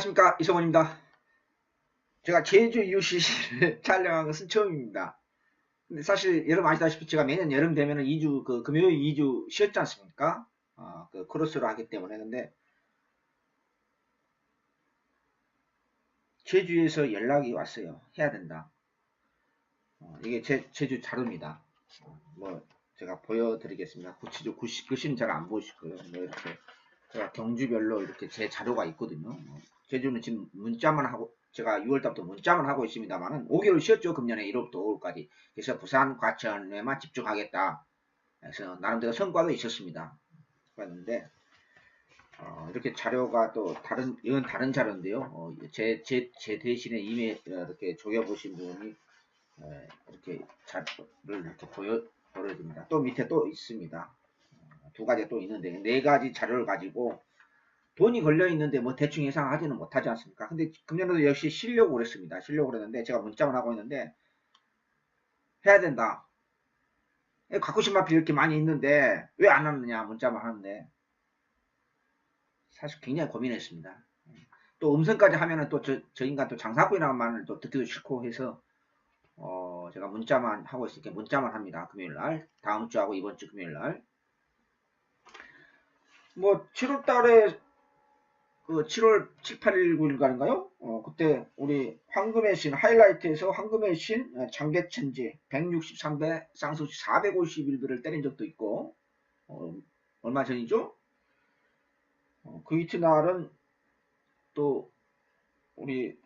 안녕하십니까, 이성원입니다. 제가 제주 UCC를 촬영한 것은 처음입니다. 근데 사실 여러분 아시다시피 제가 매년 여름 되면은 2주 금요일 2주 쉬었지 않습니까? 그 크로스로 하기 때문에. 근데 제주에서 연락이 왔어요. 해야 된다. 이게 제주 자료입니다. 뭐 제가 보여드리겠습니다. 글씨는 잘 안 보이실 거예요. 뭐 이렇게 제가 경주별로 이렇게 제 자료가 있거든요. 제주는 지금 문자만 하고, 제가 6월달부터 문자만 하고 있습니다만은 5개월 쉬었죠. 금년에 1월부터 5월까지. 그래서 부산 과천에만 집중하겠다. 그래서 나름대로 성과도 있었습니다. 그랬는데 이렇게 자료가 또 이건 다른 자료인데요. 제 대신에 이미 이렇게 조여보신 분이 이렇게 자료를 이렇게 보여드립니다. 또 밑에 또 있습니다. 두 가지가 또 있는데, 네 가지 자료를 가지고 돈이 걸려 있는데 뭐 대충 예상하지는 못하지 않습니까? 근데 금년에도 역시 쉬려고 그랬습니다. 쉬려고 그랬는데 제가 문자만 하고 있는데 해야 된다. 갖고 싶은 마필 이렇게 많이 있는데 왜 안 하느냐, 문자만 하는데. 사실 굉장히 고민했습니다. 또 음성까지 하면은 또 저 인간 또 장사꾼이라는 말을 또 듣기도 싫고 해서 제가 문자만 하고 있으니까 문자만 합니다. 금요일 날, 다음 주하고 이번 주 금요일 날. 뭐 7월 달에 그 7월 7, 8일, 9일간인가요? 그때 우리 황금의 신 하이라이트에서 황금의 신 장대천지 163배 쌍수시 451배를 때린 적도 있고, 얼마 전이죠? 그 이튿날은 또 우리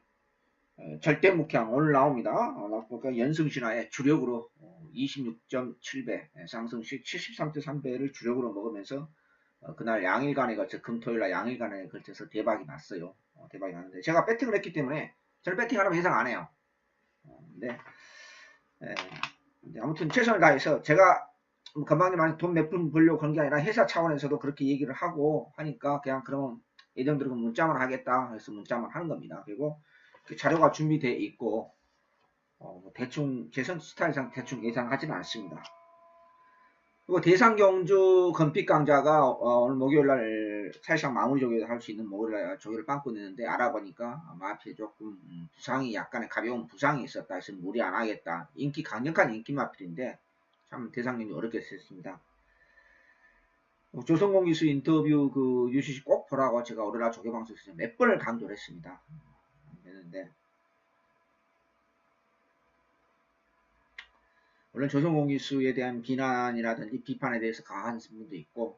절대묵향 오늘 나옵니다. 그러니까 연승신화의 주력으로 26.7배 쌍승시 73.3배를 주력으로 먹으면서 그날 양일간에 걸쳐, 금토일날 양일간에 걸쳐서 대박이 났어요. 대박이 났는데 제가 배팅을 했기 때문에 저는 배팅하라면 예상 안 해요. 근데 아무튼 최선을 다해서 제가 건방님한테 돈 몇 푼 벌려고 그런 게 아니라 회사 차원에서도 그렇게 얘기를 하고 하니까 그냥 그러면 예정대로 문자만 하겠다 해서 문자만 하는 겁니다. 그리고 그 자료가 준비되어 있고 대충 제 스타일상 대충 예상하지는 않습니다. 그리고 대상경주 건픽 강좌가 오늘 목요일날 사실상 마무리 조교를 할 수 있는 목요일날 조교를 빵꾸 내는데, 알아보니까 마피에 조금 부상이, 약간의 가벼운 부상이 있었다 해서 무리 안 하겠다. 강력한 인기 마필인데 참 대상경주 어렵게 됐습니다. 조성공 기수 인터뷰 그 UCC 꼭 보라고 제가 오늘날 조교방송에서 몇 번을 강조를 했습니다. 했는데 물론 조성공 기수에 대한 비난이라든지 비판에 대해서 강한 분도 있고,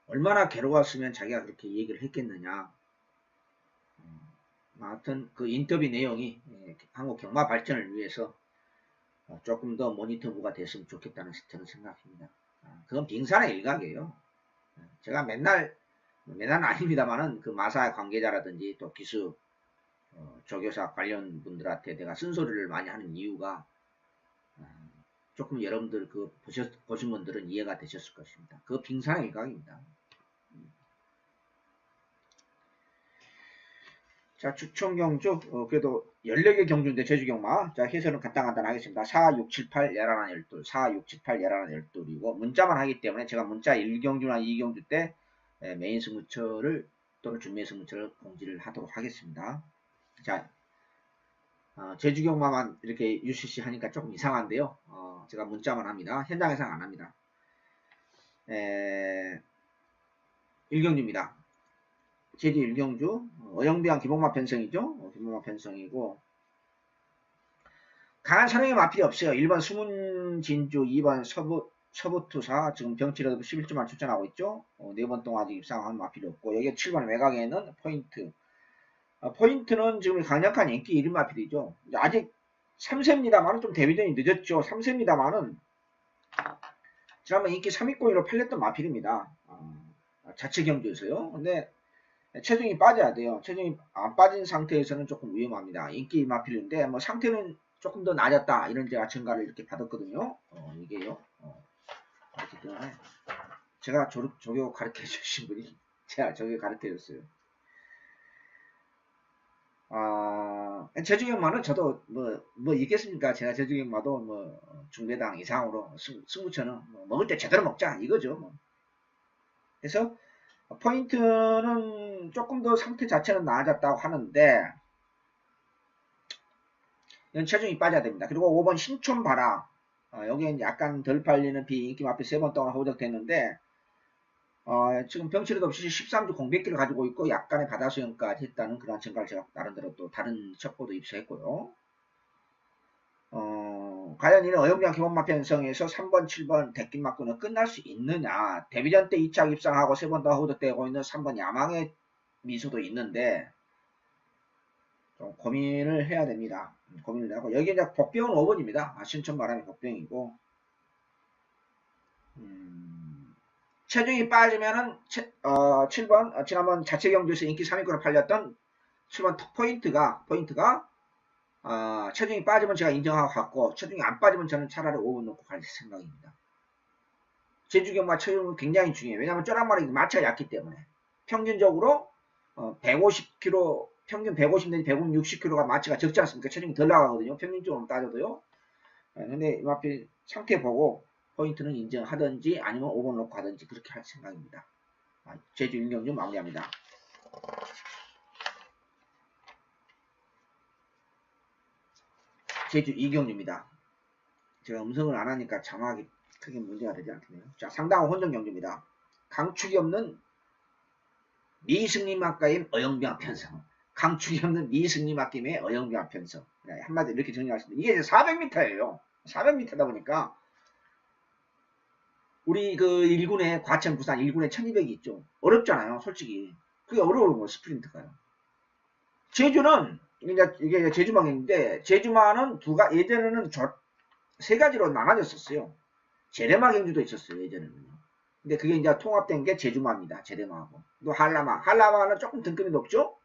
얼마나 괴로웠으면 자기가 그렇게 얘기를 했겠느냐. 하여튼 그 인터뷰 내용이 한국 경마 발전을 위해서 조금 더 모니터부가 됐으면 좋겠다는 저는 생각입니다. 그건 빙산의 일각이에요. 제가 맨날은 아닙니다만은 그 마사 관계자라든지 또 기수 조교사 관련 분들한테 내가 쓴소리를 많이 하는 이유가 조금 여러분들 보신 분들은 이해가 되셨을 것입니다. 그 빙산의 일각입니다. 자, 주총경주, 그래도 14개 경주인데 제주경마. 자, 해설은 간단간단 하겠습니다. 4, 6, 7, 8, 11, 12. 4, 6, 7, 8, 11, 12이고, 문자만 하기 때문에 제가 문자 1경주나 2경주 때 메인 승무처를 또는 준매 승무처를 공지를 하도록 하겠습니다. 자, 제주경마만 이렇게 UCC 하니까 조금 이상한데요. 제가 문자만 합니다. 현장에서는 안 합니다. 1경주입니다. 제주 1경주, 어영비항 기복마 편성이죠. 기복마 편성이고, 강한 산행의 마필이 없어요. 1번 수문진주, 2번 서부투사, 지금 병치라도 11주만 출전하고 있죠. 4번 동안 아직 입상한 마필이 없고, 여기 7번 외곽에는 포인트. 포인트는 지금 강력한 인기 1위 마필이죠. 아직 3세입니다만은 좀 데뷔전이 늦었죠. 3세입니다만은 지난번 인기 3위권으로 팔렸던 마필입니다. 자체 경주에서요. 근데 체중이 빠져야 돼요. 체중이 안 빠진 상태에서는 조금 위험합니다. 인기 마필인데 뭐 상태는 조금 더 낮았다 이런 제가 증가를 이렇게 받았거든요. 이게요. 어쨌든 제가 조교 가르쳐 주신 분이 제가 조교 가르쳐 줬어요. 제주경마는 저도 뭐 있겠습니까? 제가 제주경마도 뭐 중배당 이상으로 승부처는 먹을 때 제대로 먹자 이거죠. 뭐. 그래서 포인트는 조금 더 상태 자체는 나아졌다고 하는데 이건 체중이 빠져야 됩니다. 그리고 5번 신촌 봐라. 여기는 약간 덜 팔리는 비인기 마필 3번 동안 호적됐는데 지금 병치료도 없이 13주 공백기를 가지고 있고 약간의 바다수영까지 했다는 그런 증가를 제가 나름대로 또 다른 첩보도 입수했고요. 과연 이는 어영장 기본마 편성에서 3번, 7번 대낀 맞고는 끝날 수 있느냐. 데뷔전 때 2차 입상하고 3번 더 호적되고 있는 3번 야망의 미수도 있는데 좀 고민을 해야 됩니다. 고민을 하고 여기 이제 복병은 5번입니다. 신촌 바람의 복병이고 체중이 빠지면은 7번 지난번 자체 경주에서 인기 3위권을 팔렸던 7번 포인트가 체중이 빠지면 제가 인정하고 갔고 체중이 안 빠지면 저는 차라리 5번 놓고 갈 생각입니다. 제주경마 체중은 굉장히 중요해요. 왜냐하면 쪼랑말이 마차가 얕기 때문에 평균적으로 150kg 평균 150 내지 160kg가 마치가 적지 않습니까? 체중이 덜 나가거든요. 평균적으로 따져도요. 근데 이 앞에 상태 보고 포인트는 인정하든지 아니면 5번 놓고 하든지 그렇게 할 생각입니다. 제주 1경주 마무리합니다. 제주 2경주입니다. 제가 음성을 안 하니까 자막이 크게 문제가 되지 않겠네요. 자, 상당한 혼전 경주입니다. 강축이 없는 미승리 막가임 어영병 편성. 강축이 없는 미승리 막김의 어영병 편성. 한마디로 이렇게 정리할 수 있습니다. 이게 이제 400m예요. 400m다 보니까 우리 그 1군에 과천 부산 1군에 1200이 있죠. 어렵잖아요. 솔직히. 그게 어려운 거 스프린트가요. 제주는 이게 제주망인데 제주망은 예전에는 세 가지로 나눠졌었어요. 제레마 경주도 있었어요. 예전에는. 근데 그게 이제 통합된 게 제주마입니다. 제레마하고. 또 한라마는 조금 등급이 높죠?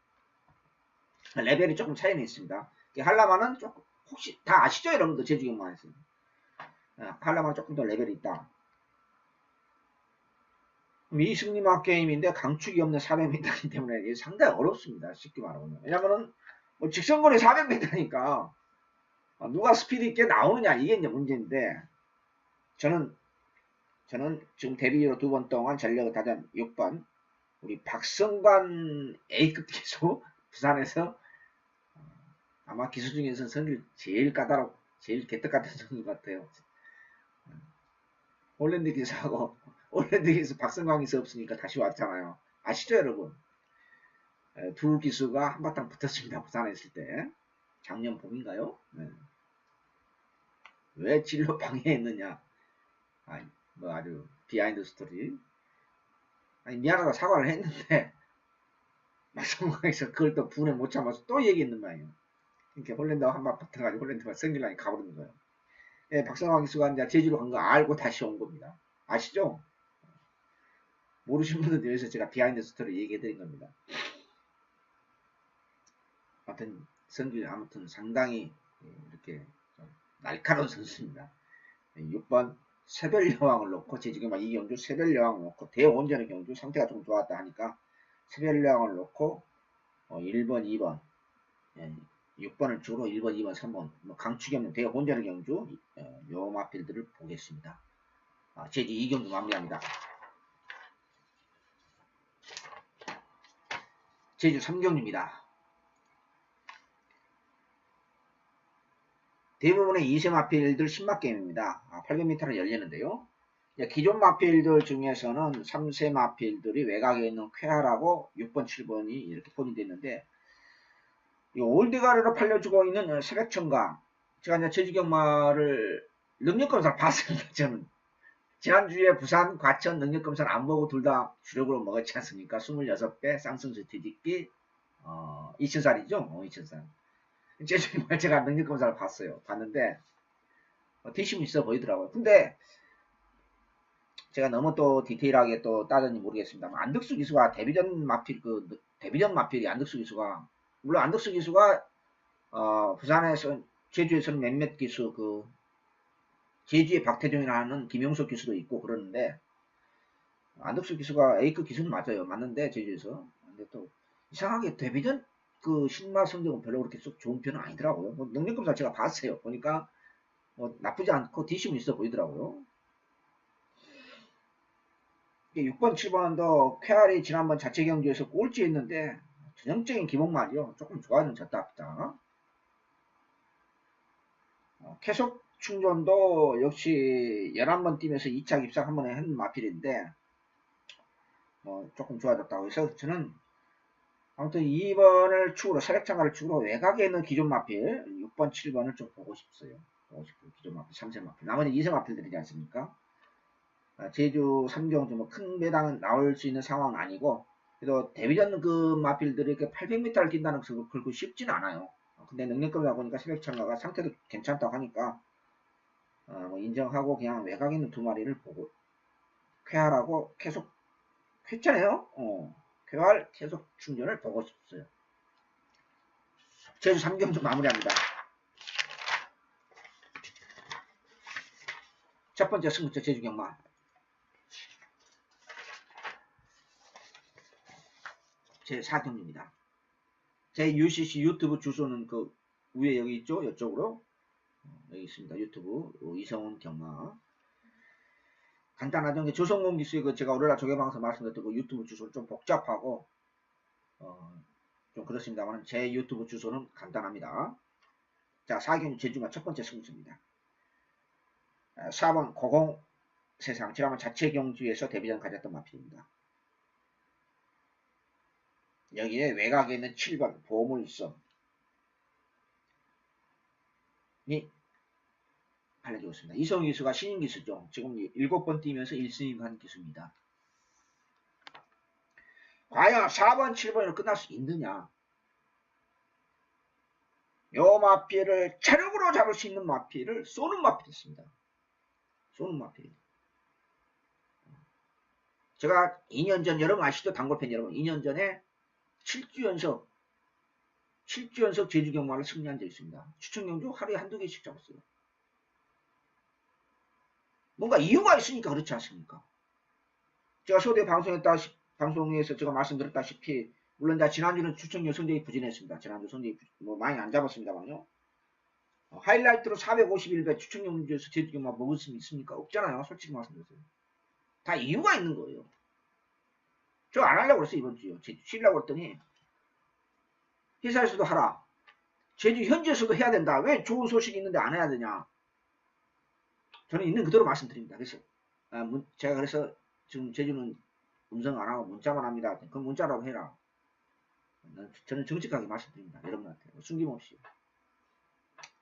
레벨이 조금 차이는 있습니다. 한라마는 조금, 혹시 다 아시죠? 여러분들 제주경마에서. 한라마는 조금 더 레벨이 있다. 미승리막 게임인데 강축이 없는 400m이기 때문에 상당히 어렵습니다. 쉽게 말하면. 왜냐면은, 뭐 직선거리 400m니까, 누가 스피드 있게 나오느냐, 이게 이제 문제인데, 저는 지금 데뷔로 2번 동안 전력을 다전 6번, 우리 박성관 A급 기수, 부산에서, 아마 기수 중에서 성질 제일 제일 개떡 같은 선수 같아요. 홀랜드 기수하고, 홀랜드 기수 박성광 기수 없으니까 다시 왔잖아요. 아시죠, 여러분? 두 기수가 한바탕 붙었습니다. 부산에 있을 때. 작년 봄인가요? 네. 왜 진로 방해했느냐? 뭐 아주 비하인드 스토리. 미안하다고 사과를 했는데, 박성광에서 그걸 또 분에 못 참아서 또 얘기했는 말이에요. 이렇게 홀랜드와 한바 붙어가지고 홀랜드가 성질나게 가버리는 거예요. 예, 박성광 기수가 이제 제주로 간 거 알고 다시 온 겁니다. 아시죠? 모르시는 분들 위해서 제가 비하인드 스토리 얘기해드린 겁니다. 아무튼 성질 아무튼 상당히 이렇게 날카로운 선수입니다. 6번 새별여왕을 놓고 제주경마 이경주 새별여왕을 놓고 대원전의 경주 상태가 좀 좋았다 하니까 새별여왕을 놓고 1번, 2번 6번을 주로 1번, 2번, 3번 뭐 강축이 없는 대원전의 경주 요 마필들을 보겠습니다. 제주 2경주 마무리합니다. 제주 3경주입니다. 대부분의 2세 마필들 10마 게임입니다. 800m를 열리는데요. 기존 마필들 중에서는 3세 마필들이 외곽에 있는 쾌하라고 6번, 7번이 이렇게 포진되어 있는데 이 올드가르로 팔려주고 있는 새백천강 제가 이제 제주경마를 능력검사를 봤습니다. 저는 지난주에 부산, 과천 능력검사를 안 보고 둘 다 주력으로 먹었지 않습니까? 26배 쌍승수 뒤집기 2,000살이죠? 2,000살. 제주경마 제가 능력검사를 봤는데 뒷심이 있어 보이더라고요. 근데 제가 너무 또 디테일하게 또 따졌는지 모르겠습니다만 안덕수 기수가 데뷔전 마필이 안덕수 기수가 물론 안덕수 기수가 부산에서 제주에서는 몇몇 기수 제주의 박태종이라는 김용석 기수도 있고 그러는데 안덕수 기수가 A급 기수는 맞아요. 맞는데 제주에서 근데 또 이상하게 데뷔전 신마 성적은 별로 그렇게 쏙 좋은 편은 아니더라고요. 뭐 능력검사 제가 봤어요. 보니까 뭐 나쁘지 않고 뒷심은 있어 보이더라고요. 6번, 7번도 쾌활이 지난번 자체 경주에서 꼴찌했는데 전형적인 기복말이요. 조금 좋아졌다 합니다. 계속 충전도 역시 11번 뛰면서 2차 입상 한 번에 한 마필인데 조금 좋아졌다고 해서 저는 아무튼 2번을 축으로 세력창가를 축으로 외곽에 있는 기존 마필 6번, 7번을 좀 보고 싶어요. 기존 마필, 3세 마필. 나머지 2세 마필들이지 않습니까? 제주 3경주 뭐 큰 배당은 나올 수 있는 상황은 아니고 그래도 데뷔전 그 마필들이 이렇게 800m를 뛴다는 것은 그렇게 쉽지는 않아요. 근데 능력급이다 보니까 세력창가가 상태도 괜찮다고 하니까 뭐 인정하고 그냥 외곽에 있는 두 마리를 보고 쾌활하고 계속 했잖아요. 쾌활 계속 충전을 보고 싶어요. 제주 3경주 마무리합니다. 첫 번째 승부처 제주 경마. 제 4경주입니다. 제 UCC 유튜브 주소는 그 위에 여기 있죠? 이쪽으로. 여기 있습니다. 유튜브. 이성훈 경마. 간단하죠. 조성공 기수의 그 제가 오늘날 조개방송 말씀드렸던 그 유튜브 주소는 좀 복잡하고, 좀 그렇습니다만, 제 유튜브 주소는 간단합니다. 자, 4경주 제주마 첫 번째 승부처입니다. 4번 고공 세상. 지난번 자체 경주에서 데뷔전 가졌던 마필입니다. 여기에 외곽에 있는 7번 보물섬이 알려주고 있습니다. 이성희 기수가 신인 기수죠. 지금 7번 뛰면서 1승한 기수입니다. 과연 4번, 7번으로 끝날 수 있느냐? 요 마필을 체력으로 잡을 수 있는 마필을 쏘는 마필이었습니다. 쏘는 마필. 제가 2년 전, 여러분 아시죠? 단골팬 여러분. 2년 전에 7주 연속 제주 경마를 승리한 적이 있습니다. 추천 경주 하루에 한두 개씩 잡았어요. 뭔가 이유가 있으니까 그렇지 않습니까? 제가 소대 방송에서 제가 말씀드렸다시피, 물론 지난주는 추천료 성적이 부진했습니다. 지난주 성적이 뭐 많이 안 잡았습니다만요. 하이라이트로 451배 추천 경주에서 제주 경마 먹을 수 있습니까? 없잖아요. 솔직히 말씀드렸어요. 다 이유가 있는 거예요. 저 안 하려고 그랬어요. 이번 주요. 제주 쉬려고 했더니 회사에서도 하라. 제주 현지에서도 해야 된다. 왜 좋은 소식이 있는데 안 해야 되냐. 저는 있는 그대로 말씀드립니다. 그래서 제가 그래서 지금 제주는 음성 안 하고 문자만 합니다. 그럼 문자라고 해라. 저는 정직하게 말씀드립니다. 여러분한테 숨김없이.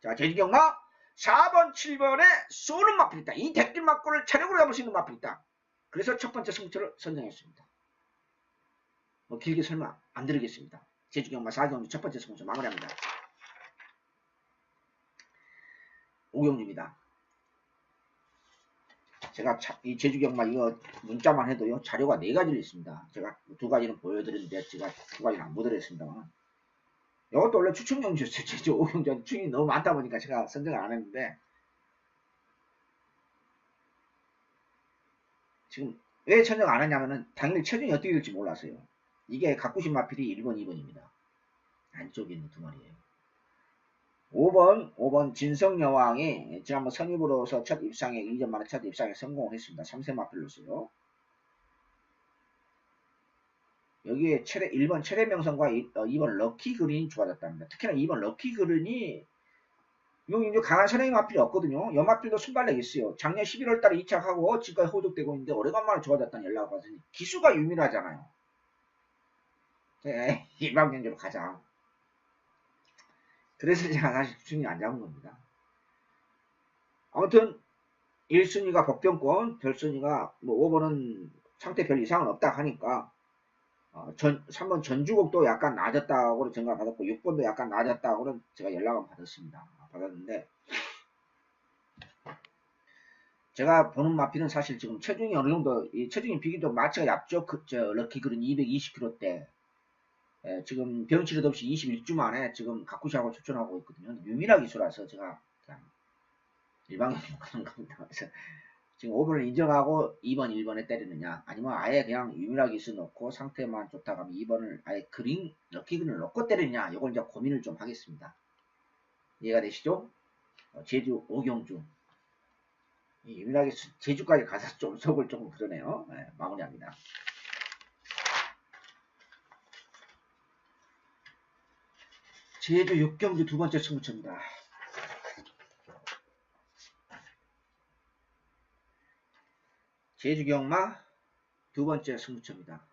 자, 제주 경마 4번, 7번에 쏘는 마필이 있다. 이 대길 맞고를 체력으로 잡을 수 있는 마필이 있다. 그래서 첫 번째 승부처를 선정했습니다. 뭐 길게 설명 안 드리겠습니다. 제주 경마 4경주 첫 번째 승부처 마무리합니다. 5경주입니다. 제가 이 제주 경마 이거 문자만 해도요 자료가 4가지로 있습니다. 제가 2가지는 보여드렸는데 제가 2가지는 안 보여드렸습니다만 이것도 원래 추천 경주였어요. 제주 5경주 추천이 너무 많다 보니까 제가 선정을 안 했는데 지금 왜 선정 안 했냐면은 당일 체중이 어떻게 될지 몰랐어요. 이게 가꾸신 마필이 1번, 2번입니다. 안쪽에 있는 두 마리예요. 5번 진성여왕이 지난번 선입으로서 첫 입상에 2년 만에 첫 입상에 성공을 했습니다. 3세 마필로서요. 여기에 1번 체례명성과 2번 럭키 그린이 좋아졌답니다. 특히나 2번 럭키 그린이 여기 이제 강한 선행이 마필이 없거든요. 연마필도 순발력 있어요. 작년 11월 달에 2착하고 지금까지 호적되고 있는데 오래간만에 좋아졌다는 연락을 받으니 기수가 유밀하잖아요. 일반 경기로 가자. 그래서 제가 사실 추천이 안 잡은 겁니다. 아무튼 1순위가 복병권, 별순위가 뭐 5번은 상태 별 이상은 없다 하니까 3번 전주곡도 약간 낮았다고 전화를 받았고 6번도 약간 낮았다고 제가 연락을 받았는데 제가 보는 마필은 사실 지금 체중이 어느 정도 이 체중이 비교적 마치가 얇죠. 럭키 그린 220kg대 지금 병치료 없이 21주 만에 지금 가쿠시하고 추천하고 있거든요. 유미라 기수라서 제가 그냥 일방적으로 가는 겁니다. 그래서 지금 5번을 인정하고 2번, 1번에 때리느냐 아니면 아예 그냥 유미라 기수 넣고 상태만 좋다고 하면 2번을 아예 그린 럭키 그린을 넣고 때리느냐 이걸 이제 고민을 좀 하겠습니다. 이해가 되시죠? 제주 5경주 유일하게 제주까지 가서 좀 속을 조금 그러네요. 네, 마무리합니다. 제주 6경기 두 번째 승부처입니다. 제주 경마 두 번째 승부처입니다.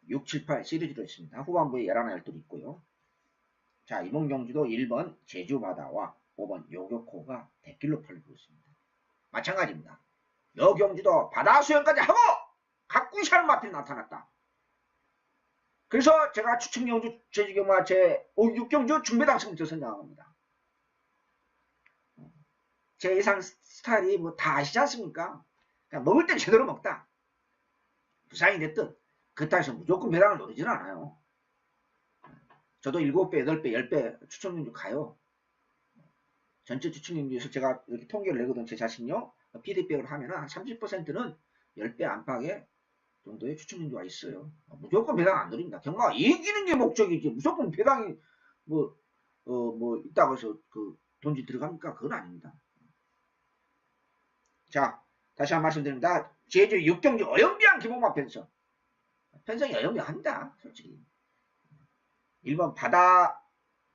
6, 7, 8 시리즈로 있습니다. 후반부에 11, 12이 있고요. 자, 이번 경주도 1번 제주바다와 5번 요격호가 대길로 팔리고 있습니다. 마찬가지입니다. 여 경주도 바다 수영까지 하고 각구시하는 마필이 나타났다. 그래서 제가 추천 경주 제주경마 제 6경주 중배당 승부처 선정합니다. 제 예상 스타일이 뭐 다 아시지 않습니까? 그냥 먹을 땐 제대로 먹다. 부상이 됐든 그따위서 무조건 배당을 노리진 않아요. 저도 7배, 8배, 10배 추천 경주 가요. 전체 추천 경주에서 제가 이렇게 통계를 내거든 제 자신요. 피드백을 하면 한 30%는 10배 안팎의 정도의 추천 경주가 있어요. 무조건 배당 안 노립니다. 경마가 이기는 게 목적이지 무조건 배당이 뭐 있다고 해서 그 돈이 들어갑니까? 그건 아닙니다. 자, 다시 한 번 말씀드립니다. 제주 6경주 어영비한 기본마 편성. 편성이 어영비합니다. 솔직히. 1번 바다,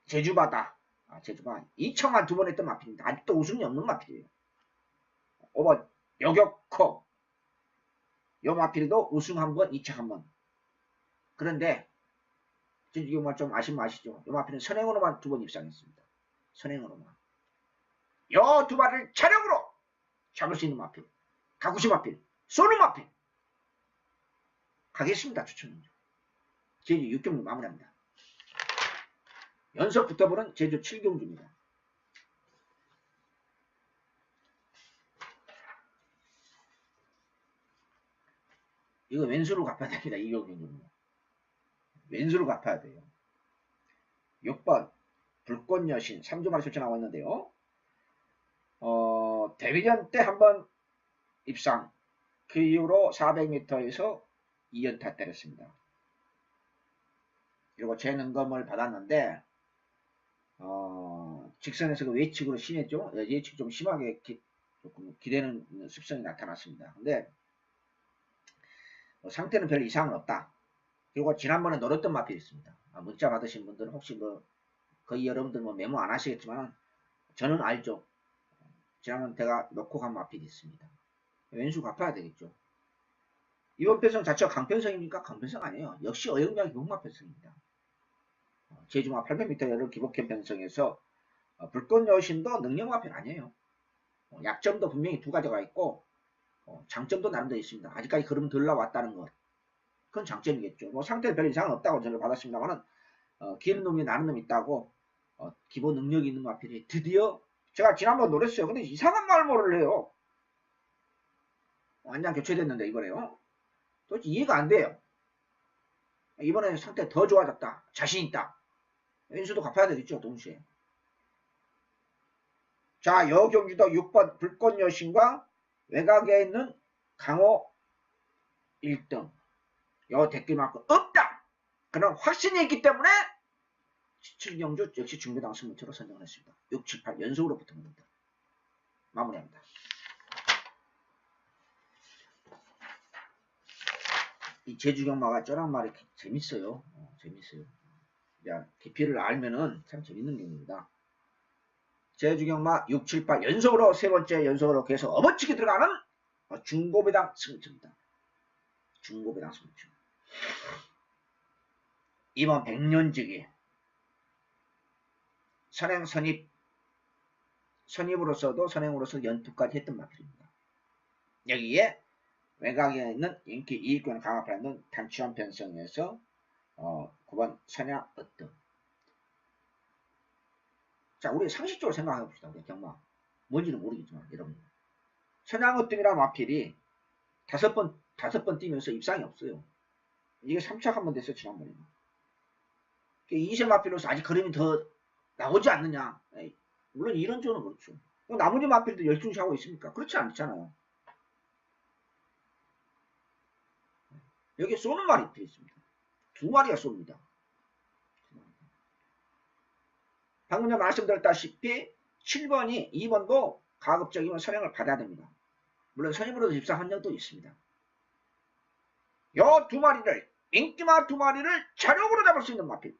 제주바다. 제주가 2천만 두 번 했던 마필입니다. 아직도 우승이 없는 마필이에요. 5번 요격호. 요 마필도 우승 한 번, 2차 한 번. 그런데 제주경마 좀 아시면 아시죠? 요 마필은 선행으로만 두 번 입상했습니다. 선행으로만. 요 두 마리를 차력으로 잡을 수 있는 마필. 가구시 마필. 쏘는 마필. 가겠습니다. 추천은요. 제주 6경주 마무리합니다. 연속 붙어보는 제주 7경주입니다. 이거 왼수로 갚아야 됩니다. 2경주는. 왼수로 갚아야 돼요. 6번 불꽃여신 3주만에 출전하고 있는데요. 데뷔전 때 한번 입상. 그 이후로 400m에서 2연타 때렸습니다. 그리고 재능검을 받았는데 직선에서 그 외측으로 심했죠. 예측 좀 심하게 조금 기대는 습성이 나타났습니다. 근데 상태는 별 이상은 없다. 그리고 지난번에 노렸던 마필이 있습니다. 문자 받으신 분들은 혹시 거의 여러분들 메모 안 하시겠지만 저는 알죠. 지난번 제가 놓고 간 마필이 있습니다. 왼수 갚아야 되겠죠. 이번 편성 자체가 강편성입니까? 강편성 아니에요. 역시 어영비한 기본마편성입니다. 제주마 800m 기복현 편성에서 불꽃여신도 능력마편 아니에요. 약점도 분명히 두 가지가 있고 장점도 나름대로 있습니다. 아직까지 흐름 덜 나왔다는 것. 그건 장점이겠죠. 뭐 상태는 별 이상은 없다고 저를 받았습니다만은 기는 놈이 나는 놈이 있다고 기본 능력이 있는 마필이 드디어 제가 지난번 노렸어요. 근데 이상한 말모를 해요. 완전 교체됐는데 이번에요. 도대체 이해가 안 돼요. 이번에 상태 더 좋아졌다. 자신 있다. 왼수도 갚아야 되겠죠. 동시에. 자, 여경주도 6번 불꽃여신과 외곽에 있는 강호 1등. 요 댓글만큼 없다. 그런 확신이 있기 때문에 17경주 역시 중배당 승부처로 선정을 했습니다. 6, 7, 8 연속으로 붙은 겁니다. 마무리합니다. 이 제주경마가 쩌란 말이 재밌어요. 재밌어요. 야, 깊이를 알면은 참 재밌는 경기입니다. 제주경마 6, 7, 8 연속으로 세 번째 연속으로 계속 업어치기 들어가는 중고배당 승부처입니다. 중고배당 승부처. 이번 백년지기 선행 선입으로서도 선행으로서 연투까지 했던 마필입니다. 여기에 외곽에 있는 인기 이익권 강화하는 단추한 편성에서 9번 선양 어떤. 자, 우리 상식적으로 생각해 봅시다. 우리 경마. 뭔지는 모르겠지만, 여러분. 선양 어떤이라는 마필이 5번 뛰면서 입상이 없어요. 이게 3차 한 번 됐어요, 지난번에는. 이세 마필로서 아직 그림이 더 나오지 않느냐. 물론 이런 쪽은 그렇죠. 나머지 마필도 열중시 하고 있습니까? 그렇지 않잖아요. 여기 쏘는 말이 필요 있습니다. 두 마리가 쏩니다. 방금 전에 말씀드렸다시피 7번이 2번도 가급적이면 선행을 받아야 됩니다. 물론 선임으로도 입상한 적도 있습니다. 요 두 마리를, 인기마 두 마리를 자력으로 잡을 수 있는 마필.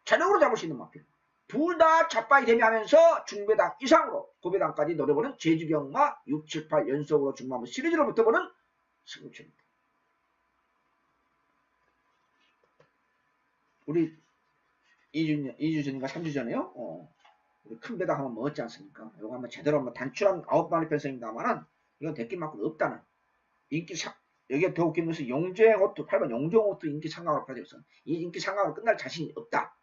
자력으로 잡을 수 있는 마필. 둘 다 잡바이 대비하면서 중배당 이상으로 고배당까지 노려보는 제주경마 6, 7, 8 연속으로 중마무 시리즈로 붙어보는 승부처입니다. 우리 2주 전인가 3주 전에요. 우리 큰 배당 한번 먹었지 않습니까? 이거 한번 제대로 한번 단출한 9마리 편성입니다만은 이건 대끼만큼 없다는 인기 여기에 더 웃긴 것은 용쟁호투 8번 용쟁호투 인기 상강으로 빠져서 이 인기 상강으로 끝날 자신이 없다.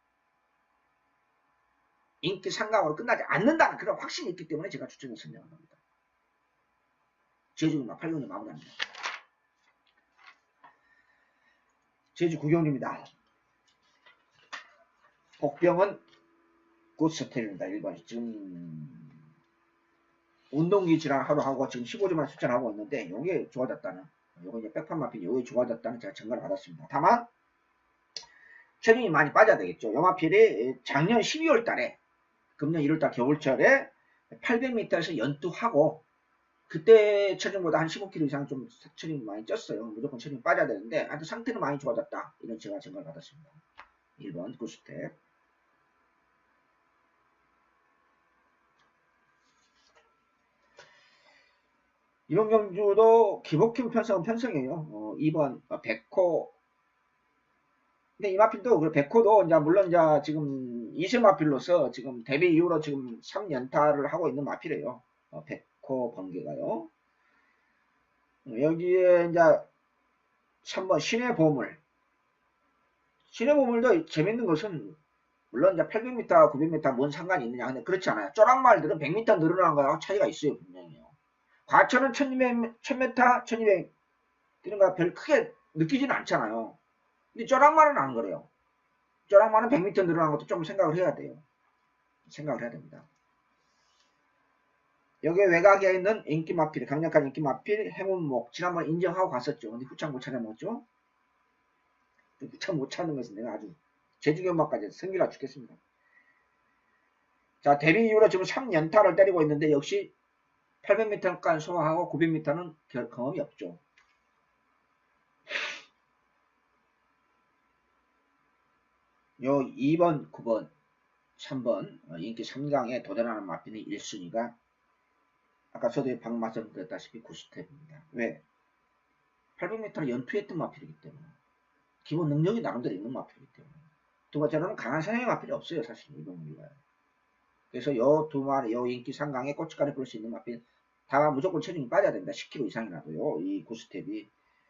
인기 상강으로 끝나지 않는다는 그런 확신이 있기 때문에 제가 추천을 선정한 겁니다. 제주경마 8경기 마무리합니다. 제주 9경기입니다. 복병은 굿스텔입니다. 1번. 지금 운동기 질환 하루 하고 지금 15주만 수천하고 있는데 요게 좋아졌다는 요거 이제 백판 마필이 요게 좋아졌다는 제가 증거를 받았습니다. 다만 체중이 많이 빠져야 되겠죠. 요 마필이 작년 12월 달에 금년 1월 달 겨울철에 800m에서 연투하고 그때 체중보다 한 15kg 이상 좀 체중이 많이 쪘어요. 무조건 체중이 빠져야 되는데 하여튼 상태는 많이 좋아졌다. 이런 제가 증거를 받았습니다. 1번 굿스텝. 이번 경주도 기복팀 편성은 편성이에요. 2번 백호. 근데 이 마필도 백호도 이제 물론 이제 지금 2세 마필로서 지금 데뷔 이후로 지금 3연타를 하고 있는 마필이에요. 백호 번개가요. 여기에 이제 3번 신의 보물. 신의 보물도 재밌는 것은 물론 이제 800m, 900m 뭔 상관이 있느냐. 근데 그렇지 않아요. 쪼락말들은 100m 늘어나는 거하고 차이가 있어요. 분명히요. 과천은 1000m, 1200 뛰는 거 별 크게 느끼지는 않잖아요. 근데 쪼락말은 안 그래요. 쪼락말은 100m 늘어나는 것도 좀 생각을 해야 돼요. 생각을 해야 됩니다. 여기에 외곽에 있는 인기 마필, 강력한 인기 마필, 행운목. 지난번 인정하고 갔었죠. 근데 후창 못 찾아먹었죠. 후창 못 찾는 것은 내가 아주 제주경마까지 승기라 죽겠습니다. 자, 데뷔 이후로 지금 3연타를 때리고 있는데 역시 800m까지 소화하고 900m는 경험이 없죠. 요 2번, 9번, 3번 인기 3강에 도전하는 마필이 1순위가 아까 저도 방금 말씀드렸다시피 9스텝입니다. 왜? 800m를 연투했던 마필이기 때문에 기본 능력이 나름대로 있는 마필이기 때문에 두 번째로는 강한 사냥의 마필이 없어요. 사실 이번 경기가. 그래서 요 두 마리 요 인기 3강에 고춧가루 뿌릴 수 있는 마필 다만 무조건 체중이 빠져야 됩니다. 10kg 이상이라도요. 이 9스텝이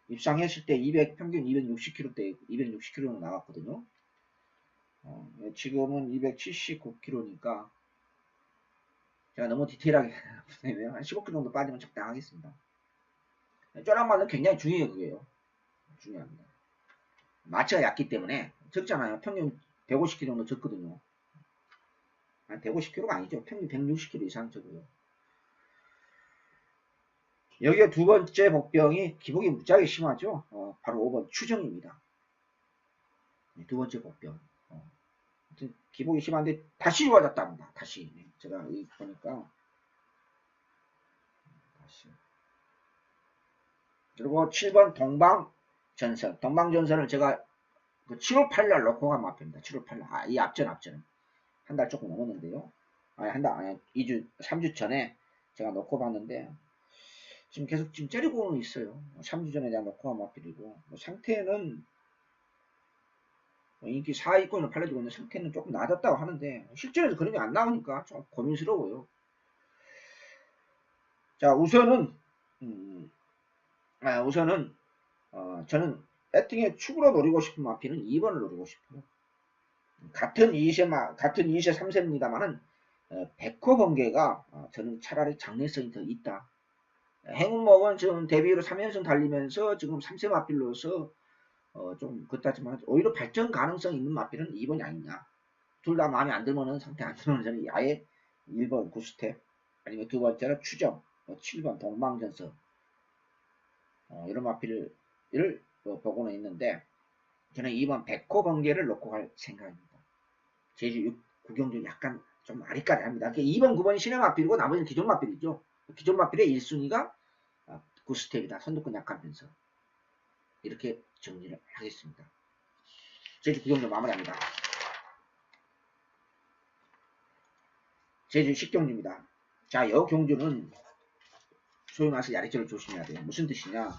입상했을 때 200, 평균 260kg대 260kg 나왔거든요. 지금은 279kg니까 제가 너무 디테일하게 한 15kg 정도 빠지면 적당하겠습니다. 쪼락말은 굉장히 중요해요. 그게요. 중요합니다. 마취가 얕기 때문에 적잖아요. 평균 150kg 정도 적거든요. 150kg가 아니죠. 평균 160kg 이상 적어요. 여기에 두 번째 복병이 기복이 무지하게 심하죠. 바로 5번 추정입니다. 두 번째 복병. 기복이 심한데 다시 좋아졌답니다. 다시. 제가 보니까 다시. 그리고 7번 동방전설. 동방전설을 제가 7월 8일 놓고 간 마표입니다. 7월 8일. 이 앞전. 한 달 조금 넘었는데요. 아니, 2주, 3주 전에 제가 놓고 봤는데, 지금 계속 지금 째리고는 있어요. 3주 전에 내가 놓고 간 마필이고, 상태는, 인기 4위권으로 팔려지고 있는 상태는 조금 나아졌다고 하는데, 실전에서 그런 게 안 나오니까 좀 고민스러워요. 자, 우선은, 저는 배팅에 축으로 노리고 싶은 마필은 2번을 노리고 싶어요. 같은 2세 3세입니다만은 백호 번개가 저는 차라리 장래성이 더 있다. 행운목은 지금 데뷔로 3연승 달리면서 지금 3세 마필로서 좀 그렇다지만 오히려 발전 가능성 있는 마필은 2번이 아니냐. 둘 다 마음에 안 들면은 상태 안 들면은 저는 아예 1번 구스텝 아니면 두 번째로 추정 7번 동방전서 이런 마필을 보고는 있는데 저는 2번 백호 번개를 놓고 갈 생각입니다. 제주 9경주 약간 좀 아리까리합니다. 2번, 9번이 신의 마필이고 나머지는 기존 마필이죠. 기존 마필의 1순위가 9스텝이다. 선두권 약한 편성. 이렇게 정리를 하겠습니다. 제주 구경도 마무리합니다. 제주 식경주입니다. 자, 여 경주는 소위 말해서 야리절을 조심해야 돼요. 무슨 뜻이냐?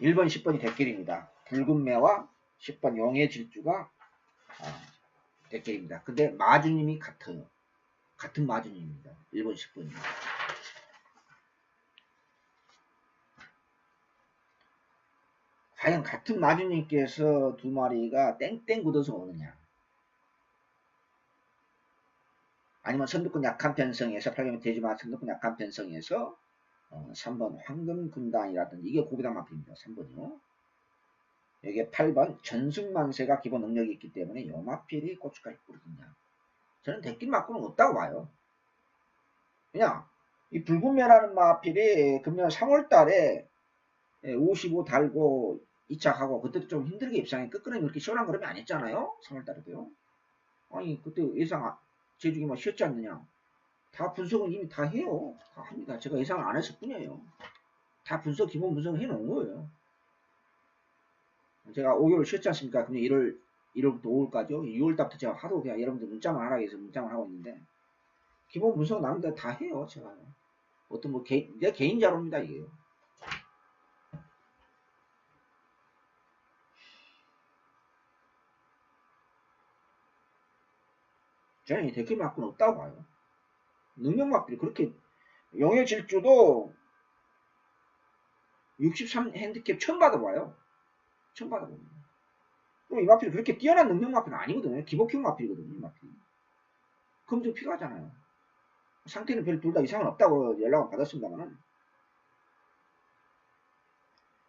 1번, 10번이 대길입니다. 붉은 매와 10번 용의 질주가 대길입니다. 근데 마주님이 같아요. 같은 마주님입니다. 1번, 10번이. 과연 같은 마주님께서 두 마리가 땡땡 굳어서 오느냐? 아니면 선두권 약한 편성에서 8개면 되지만 선두권 약한 편성에서 3번 황금군단이라든지 이게 고비당 마필입니다. 3번이요. 여기에 8번 전승만세가 기본 능력이 있기 때문에 요 마필이 고춧가루 뿌리겠냐. 저는 대길 맞고는 없다고 봐요. 그냥 이 붉은매라는 마필이 금년 3월달에 55 달고 이착하고 그때도 좀 힘들게 입상해 끝끄는 그렇게 시원한 걸음이 안 했잖아요. 3월달에도요. 아니 그때 예상 제주기 뭐 쉬었지 않느냐. 다 분석은 이미 다 해요. 다 합니다. 제가 예상을 안 했을 뿐이에요. 다 분석 기본 분석을 해놓은 거예요. 제가 5개월 쉬었지 않습니까? 금년 1월부터 5월까지요. 6월달부터 제가 하도 그냥 여러분들 문자만 하라 해서 문자만 하고 있는데 기본 분석 나름대로 다 해요. 제가 어떤 뭐 내 개인 자료입니다. 이게요. 저는 댓글 맞고는 없다고 봐요. 능력 마필이 그렇게 용의 질주도 63 핸디캡 처음 받아봐요. 처음 받아봅니다. 그리고 이 마필이 그렇게 뛰어난 능력 마필은 아니거든요. 기복형 마필이거든요. 이 마필이. 그럼 좀 필요하잖아요. 상태는 별 둘 다 이상은 없다고 연락을 받았습니다만은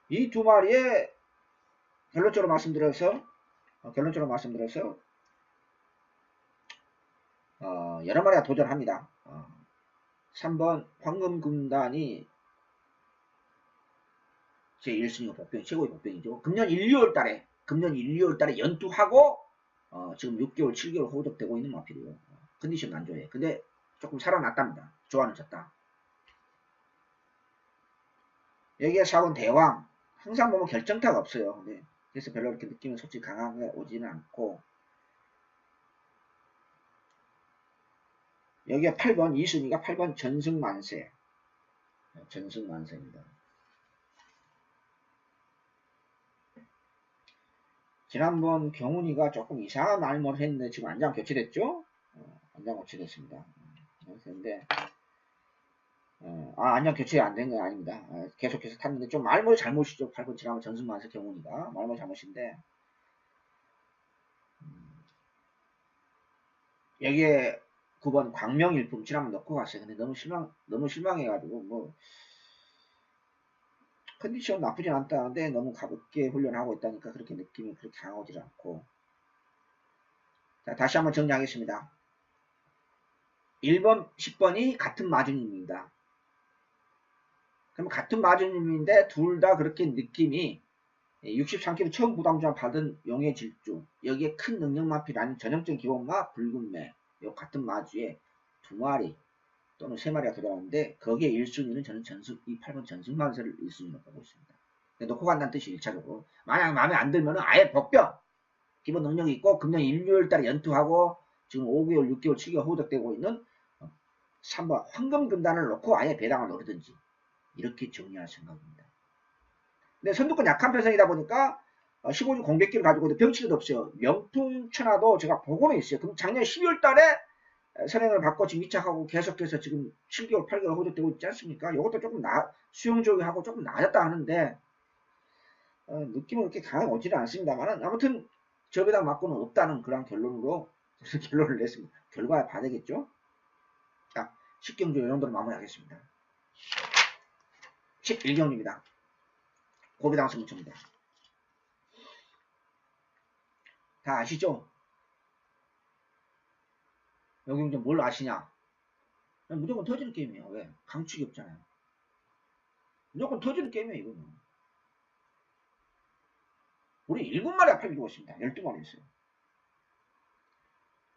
이 두 마리의 결론적으로 말씀드려서 여러 마리가 도전합니다. 3번 황금군단이 제 1순위가 복병, 최고의 복병이죠. 금년 1, 2월 달에 연투하고 지금 6개월, 7개월 호적되고 있는 마필이에요. 컨디션 안 좋아요. 근데 조금 살아났답니다. 좋아는 졌다. 여기에 4번 대왕. 항상 보면 결정타가 없어요. 근데 그래서 별로 이렇게 느낌은 솔직히 강하게 오지는 않고 여기에 8번 2순위가 8번 전승만세입니다. 지난번 경훈이가 조금 이상한 말을 했는데 지금 안장 교체됐죠? 안장 교체됐습니다. 근데 안장 교체 안 된 건 아닙니다. 계속해서 탔는데 좀 말머리 잘못이죠. 8번 지난번 전승만세 경훈이가 말머리 잘못인데 여기에 9번 광명일품 지난번 넣고 갔어요. 근데 너무 실망해가지고 뭐 컨디션 나쁘진 않다는데 너무 가볍게 훈련하고 있다니까 그렇게 느낌이 그렇게 강하지 않고. 자, 다시 한번 정리하겠습니다. 1번, 10번이 같은 마주님입니다. 그럼 같은 마주님인데 둘 다 그렇게 느낌이 63kg 처음 부담주만 받은 용의 질주 여기에 큰 능력마필 전형적인 기본마 붉은매 요 같은 마주에 두 마리 또는 세 마리가 들어가는데 거기에 1순위는 저는 이 8번 전승만세를 1순위로 보고 있습니다. 놓고 간다는 뜻이 1차적으로 만약 마음에 안 들면 아예 복병 기본 능력이 있고 금년 1, 2월달에 연투하고 지금 5개월, 6개월, 7개월 호적되고 있는 3번 황금금단을 놓고 아예 배당을 노리든지 이렇게 정리할 생각입니다. 근데 선두권 약한 편성이다 보니까 15주 공백기를 가지고 병치기도 없어요. 명품 천하도 제가 보고는 있어요. 그럼 작년 12월 달에 선행을 받고 지금 이착하고 계속해서 지금 7개월, 8개월 호적되고 있지 않습니까? 이것도 조금 수용적이하고 조금 나아졌다 하는데 느낌은 그렇게 강하게 오지는 않습니다만 아무튼 저배당 맞고는 없다는 그런 결론으로 결론을 냈습니다. 결과에 봐야 되겠죠? 자, 10경주 이 정도로 마무리하겠습니다. 11경주입니다. 고배당 승부처입니다. 다 아시죠? 여기 이제 뭘 아시냐? 무조건 터지는 게임이에요. 왜? 강축이 없잖아요. 무조건 터지는 게임이에요, 이거는. 우리 7마리 앞에 두고 있습니다. 12마리 있어요.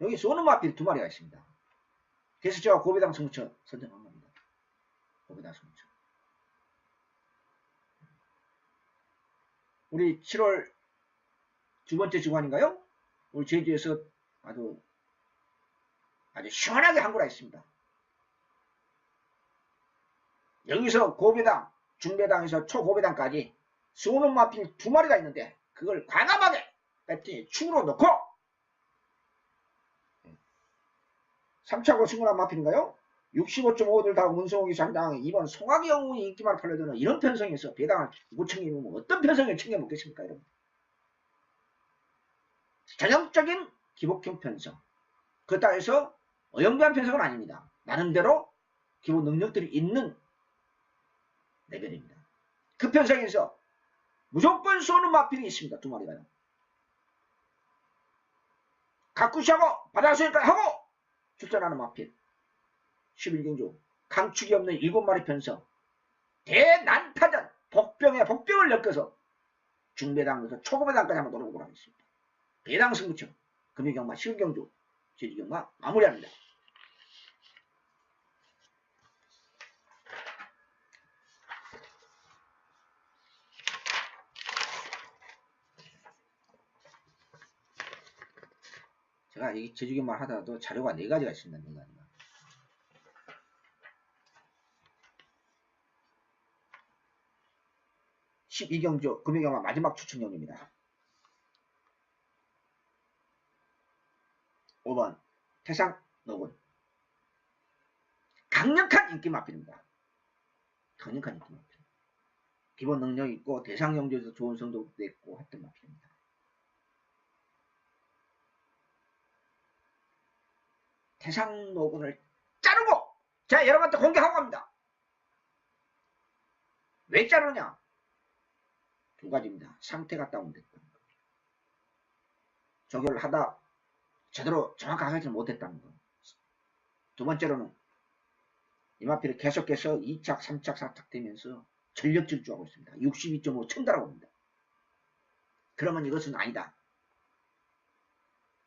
여기 소노마필 두 마리가 있습니다. 그래서 제가 고배당 성무처 선정한 겁니다. 고배당 성무처. 우리 7월 두 번째 주간인가요? 우리 제주에서 아주 시원하게 한 거라 있습니다. 여기서 고배당, 중배당에서 초고배당까지 소노마필 두 마리가 있는데 그걸 과감하게 배터리 충으로 넣고 3차고 승문한 마필인가요? 65.5들 다 문성욱이 상당 2번 송악이 영웅이 인기만 팔려드는 이런 편성에서 배당을 못 챙기면 어떤 편성을 챙겨 먹겠습니까, 여러분? 전형적인 기복형 편성. 그렇다 해서 어영부한 편성은 아닙니다. 나름대로 기본 능력들이 있는 레벨입니다. 그 편성에서 무조건 쏘는 마필이 있습니다. 두 마리가요. 가꾸시하고 바다수니까 하고 출전하는 마필 11경주 강축이 없는 7마리 편성 대난타전 복병에 복병을 엮어서 중배당에서 초고배당까지 한번 노려보도록 하겠습니다. 배당 승부처 금유경마 11경주 제주경마 마무리합니다. 제가 이 제주경마 하더라도 자료가 4가지가 있습니다. 4가지가. (12경주) 금유경마 마지막 추천용입니다. 5번 태상노군 강력한 인기 마필입니다. 강력한 인기 마필. 기본 능력 있고 대상경주에서 좋은 성적도 있고 했던 마필입니다. 태상노군을 자르고 자 여러분한테 공개하고 갑니다. 왜 자르냐? 두 가지입니다. 상태가 다운됐다. 조교를 하다 제대로 정확하게 하지 못했다는 거. 두 번째로는 이마필이 계속해서 2착, 3착, 4착 되면서 전력 질주하고 있습니다. 62.5 천달하고 옵니다. 그러면 이것은 아니다.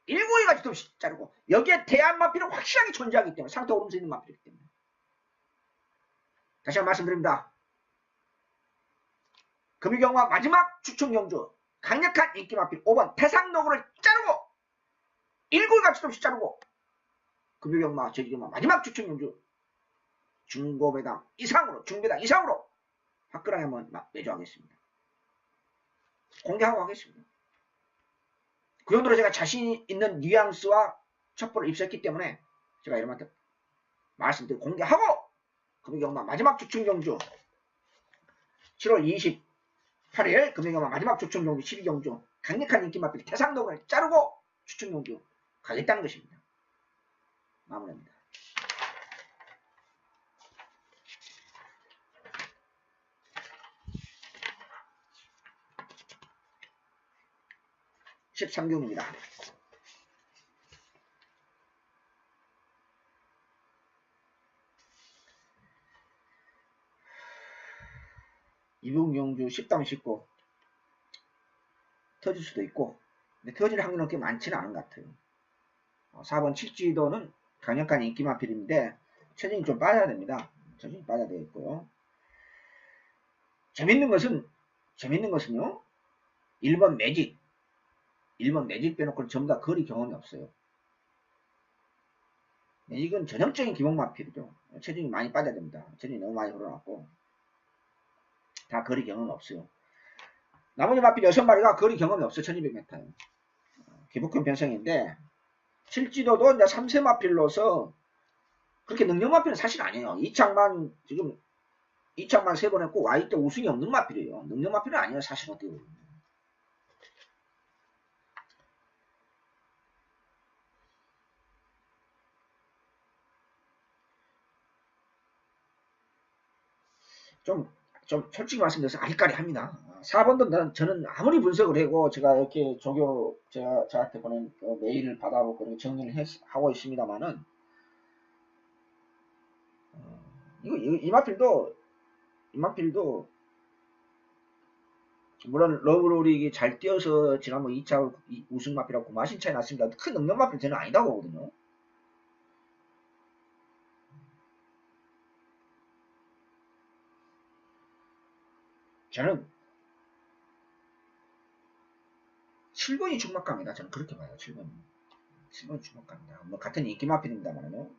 192가지도 자르고 여기에 대한 마필은 확실하게 존재하기 때문에 상태 오름서 있는 마필이기 때문에 다시 한번 말씀드립니다. 금유경마 마지막 추천경주 강력한 인기 마필 5번 태상노구를 자르고 192가지도 없이 자르고 금유경마 제주경마 마지막 추천경주 중고배당 이상으로 중배당 이상으로 화끈하게 한번 내조하겠습니다. 공개하고 하겠습니다. 그 정도로 제가 자신 있는 뉘앙스와 첩보를 입수했기 때문에 제가 여러분한테 말씀드리고 공개하고 금유경마 마지막 추천경주 7월 28일 금유경마 마지막 추천경주 12경주 강력한 인기 마필 태상노구를 자르고 추천경주 가겠다는 것입니다. 마무리합니다. (13경입니다) 이분경주 10당 19 터질 수도 있고 근데 터질 확률은 그렇게 많지는 않은 것 같아요. 4번 칠지도는 강력한 인기 마필인데 체중이 좀 빠져야 됩니다. 체중이 빠져야 되겠고요. 재밌는 것은요 1번 매직 빼놓고는 전부 다 거리 경험이 없어요. 매직은 전형적인 기본 마필이죠. 체중이 많이 빠져야 됩니다. 체중이 너무 많이 흘러났고 다 거리 경험이 없어요. 나머지 마필 6마리가 거리 경험이 없어요. 1200m예요. 기복형 변성인데 실지도도 이제 3세 마필로서 그렇게 능력 마필은 사실 아니에요. 2착만 3번 했고 Y 때 우승이 없는 마필이에요. 능력 마필은 아니에요. 사실 어떻게 보면. 좀 솔직히 말씀드려서 아리까리합니다. 4번도 저는 아무리 분석을 하고 제가 이렇게 조교 저한테 보낸 메일을 받아보고 정리를 하고 있습니다만은 이마필도 물론 러브롤이 잘 뛰어서 지난번 2차 우승 마필하고 마신 차이 났습니다. 큰 능력 마필 저는 아니다고 보거든요. 저는 7번이 중막갑니다. 저는 그렇게 봐요. 7번이. 7번이 중막갑니다. 뭐 같은 인기 마필입니다만요.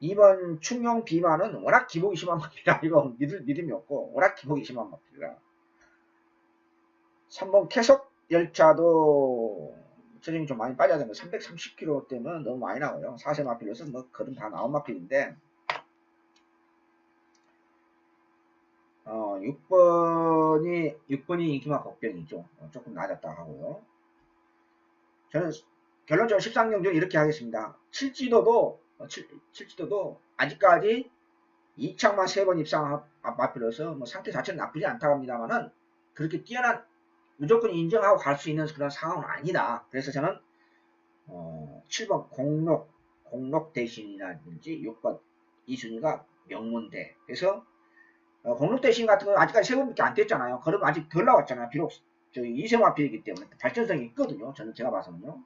2번 충용 비만은 워낙 기복이 심한 마필이라 이거 믿음이 없고 워낙 기복이 심한 마필이라. 3번 캐석 열차도 체중이 좀 많이 빠져야 됩니다. 330kg 때면 너무 많이 나와요. 4세 마필로서 뭐 거름 다 나온 마필인데 6번이 인기마 복병이죠. 조금 낮았다 하고요. 저는 결론적으로 13경주 이렇게 하겠습니다. 칠지도도 아직까지 이창만 3번 입상한 마필로서 뭐 상태 자체는 나쁘지 않다고 합니다만은 그렇게 뛰어난 무조건 인정하고 갈 수 있는 그런 상황은 아니다. 그래서 저는 7번 공록 대신이라든지 6번 이순위가 명문대. 그래서 공록 대신 같은 건 아직까지 3번밖에 안 됐잖아요. 그럼 아직 덜 나왔잖아요. 비록 저희 2세 마필이기 때문에 발전성이 있거든요. 저는 제가 봐서는요.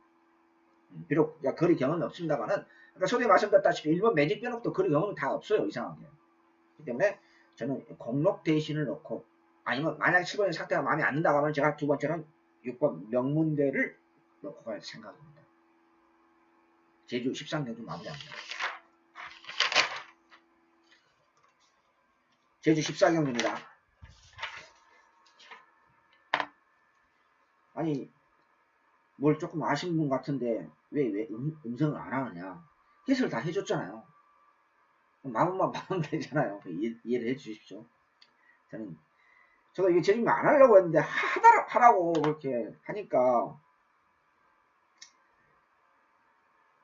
비록 거리 경험은 없습니다만은 아까 소리 말씀드렸다시피 일본 매직 변옥도 거리 경험은 다 없어요. 이상하게. 그렇기 때문에 저는 공록 대신을 넣고 아니면 만약에 7번의 상태가 마음에 안 든다고 하면 제가 두 번째는 6번 명문대를 넣고 갈 생각입니다. 제주 13경주 마무리합니다. 제주 14경주입니다. 아니 뭘 조금 아신 분 같은데 왜 음성을 안 하느냐. 해설 다 해줬잖아요. 마음만 받으면 되잖아요. 이해를 해주십시오. 저도 이게 제주면 안 하려고 했는데 하라고 그렇게 하니까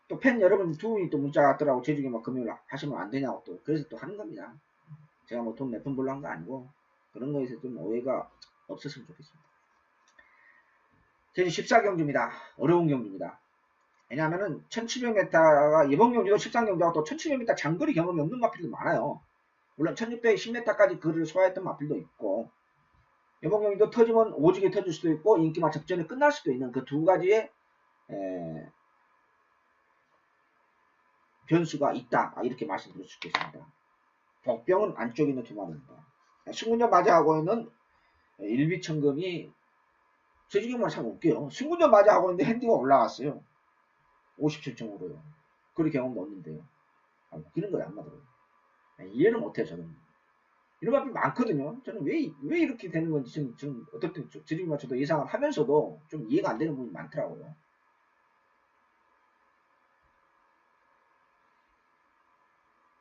또 팬 여러분 두 분이 또 문자가 왔더라고. 제주에 막 금요일 하시면 안 되냐고 또 그래서 또 하는 겁니다. 제가 뭐 돈 몇 푼 벌러 한 거 아니고 그런 거에서 좀 오해가 없었으면 좋겠습니다. 제주 14경주입니다. 어려운 경주입니다. 왜냐하면은 1700m가 이번 경주도 13경주하고 또 1700m 장거리 경험이 없는 마필도 많아요. 물론 1610m까지 거리를 소화했던 마필도 있고 이번 경주도 터지면 오지게 터질 수도 있고 인기마 접전에 끝날 수도 있는 그 두 가지의 변수가 있다. 이렇게 말씀드릴 수 있겠습니다. 복병은 안쪽에 있는 두 마리입니다. 승군전 맞이하고 있는 일비천금이 제주경만 참 웃겨요. 승군전 맞이하고 있는데 핸디가 올라갔어요. 57.5로요. 그런 경험도 없는데요. 웃기는 거예요, 한마디로. 이해를 못해요, 저는. 이런 마필 많거든요. 저는 왜 이렇게 되는 건지 지금 어떻게 제주경만 저도 예상을 하면서도 좀 이해가 안 되는 부분이 많더라고요.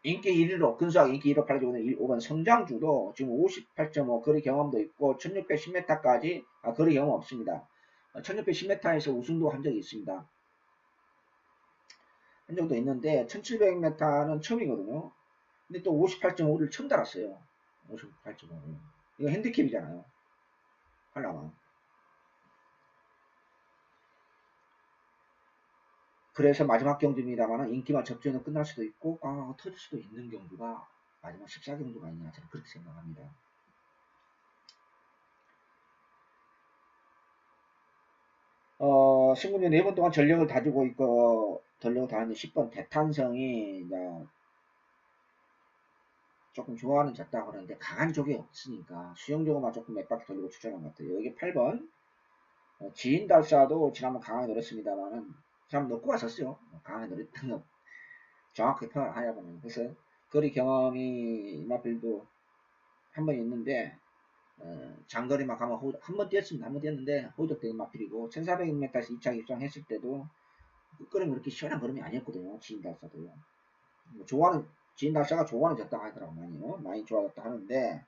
인기 1위로 근소하게 인기 1위로 팔려고 있는 5번 성장주도 지금 58.5 거리 경험도 있고 1610m까지 거리 경험 없습니다. 1610m에서 우승도 한 적이 있습니다. 한 적도 있는데 1700m는 처음이거든요. 근데 또 58.5를 처음 달았어요. 58.5. 이거 핸디캡이잖아요. 하려면. 그래서 마지막 경주입니다만 인기만 접전으로 끝날 수도 있고 터질 수도 있는 경주가 마지막 14경주가 아니냐 저는 그렇게 생각합니다. 승군이 4번 동안 전력을 다지고 있고 전력을 다하는 10번 대탄성이 조금 좋아하는 졌다 그러는데 강한 쪽이 없으니까 수영적으로만 조금 몇 바퀴 돌리고 추천한 것 같아요. 여기 8번 지인달사도 지난번 강하게 노렸습니다만은 참 놓고 갔었어요. 강하게 노렸던 거 정확히 표현하자면 그래서 거리 경험이 마필도 한 번 있는데 장거리만 가면 한 번 뛰었습니다. 한 번 뛰었는데 호적되는 마필이고 1400m에서 2차 입장했을 때도 끝걸음 그렇게 시원한 걸음이 아니었거든요. 지인달사도요. 뭐 좋아하는 지인달사가 좋아하는 졌다 하더라고요. 많이 좋아졌다 하는데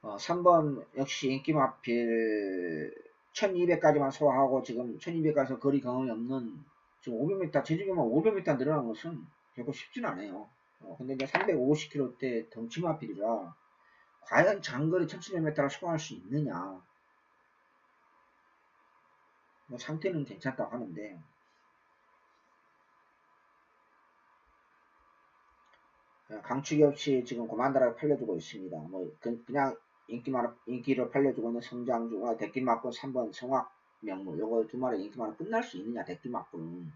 3번 역시 인기마필 1200까지만 소화하고 지금 1200까지서 거리 경험이 없는 지금 500m 제주경만 500m 늘어난 것은 결코 쉽진 않아요. 근데 이제 350km대 덩치마필이라 과연 장거리 1700m를 소화할 수 있느냐. 뭐 상태는 괜찮다고 하는데 강축이 없이 지금 고만다라고 팔려주고 있습니다. 뭐 그냥 인기를 팔려주고 있는 성장주가 대끼맞고 3번 성악 명물. 요거 주말에 인기만 끝날 수 있느냐, 대끼맞고는.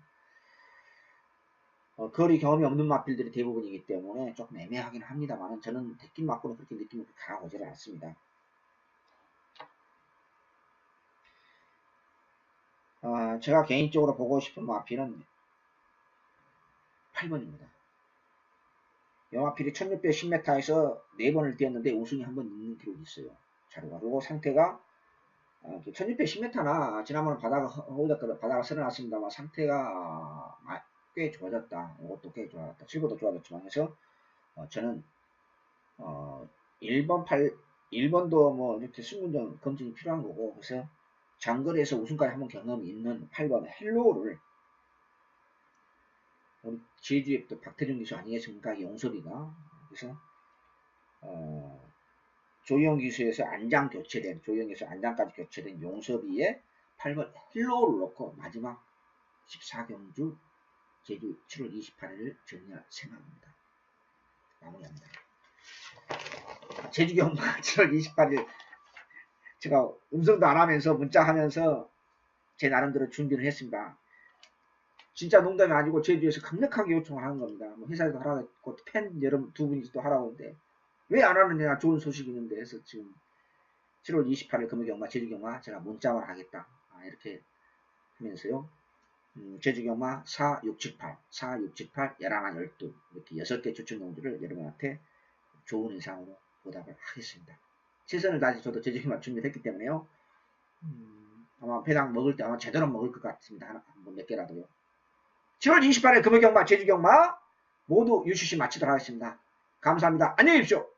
거리 경험이 없는 마필들이 대부분이기 때문에 조금 애매하긴 합니다만 저는 대끼맞고는 그렇게 느낌이 강하고지를 않습니다. 제가 개인적으로 보고 싶은 마필은 8번입니다. 이 마필이 1610m에서 4번을 뛰었는데 우승이 한 번 있는 기록이 있어요. 자료가. 그리고 상태가 1610m나 지난번에 바다가 쓸어놨습니다만 상태가 꽤 좋아졌다. 이것도 꽤 좋아졌다. 실버도 좋아졌지만 해서 저는 1번도 뭐 이렇게 승분전 검증이 필요한 거고, 그래서 장거리에서 우승까지 한번 경험이 있는 8번 헬로우를 우리 제주의 또 박태준 기수 아니겠습니까? 용섭이가. 그래서 조영 기수에서 안장 교체된, 조영에서 안장까지 교체된 용섭이의 8번 헬로우를 놓고 마지막 14경주 제주 7월 28일을 정리할 생각입니다. 마무리합니다. 제주 경마 7월 28일 제가 음성도 안 하면서 문자 하면서 제 나름대로 준비를 했습니다. 진짜 농담이 아니고 제주에서 강력하게 요청을 하는 겁니다. 뭐 회사에도 하라고 했고 팬 여러분 두 분이서 또 하라고 했는데 왜 안 하느냐, 좋은 소식이 있는데 해서 지금 7월 28일 금요경마 제주경마 제가 문자만 하겠다 이렇게 하면서요. 제주경마 4, 6, 7, 8 4, 6, 7, 8 11, 12 이렇게 6개 추천 농지를 여러분한테 좋은 인상으로 보답을 하겠습니다. 최선을 다해서 저도 제주경마 준비를 했기 때문에요. 아마 배당 먹을 때 아마 제대로 먹을 것 같습니다. 한번 몇 개라도요. 7월 28일 금요경마 제주경마 모두 UCC 마치도록 하겠습니다. 감사합니다. 안녕히 계십시오.